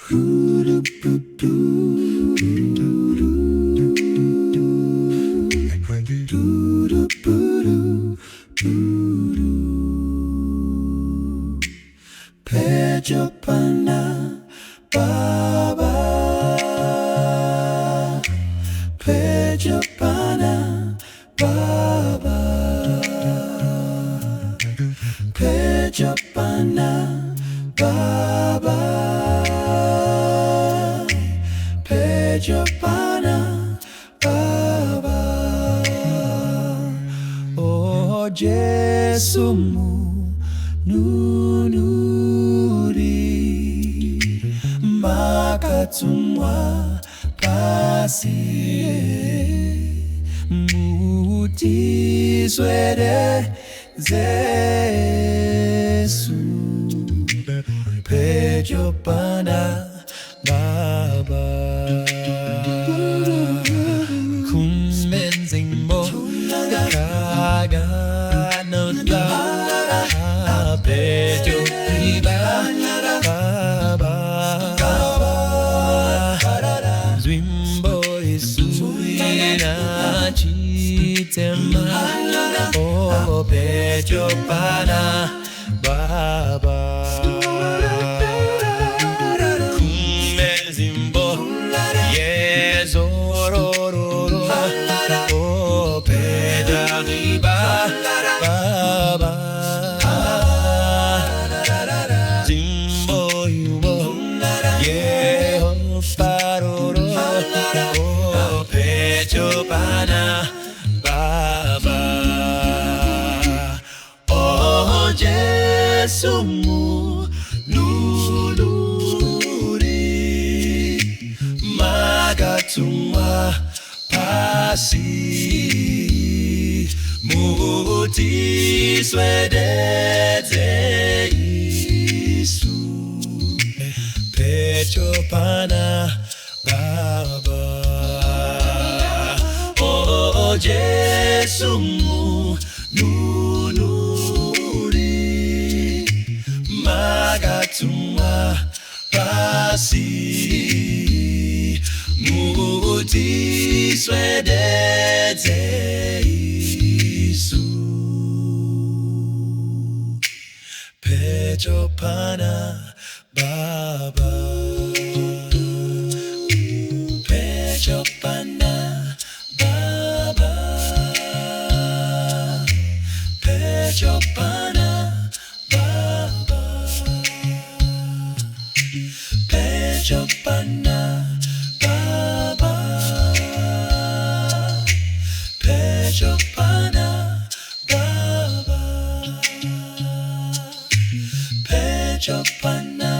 Petyo pana baba, Petyo pana baba, Petyo pana baba, Petyo pana baba. Oh Jesu mu nunuri makatumwa pasi mutiswede Zesu Petyo pana baba kumbenzimbo kaga nota Petyo baba zwimbo isuina chitema oh Petyo pana baba kumezimbo yezororo oh Petyo baba zimbo yubo yehofaroro oh Petyo pana baba oh Jesu mu nunuri magatumwa pasi mutiswedeze Yesu Petyo pana baba oh Jesu mu nunuri magatumwa pasi mutiswedeze Yesu Petyo pana baba Petyo pana baba Petyo pana baba Petyo pana baba Petyo pana baba Petyo pana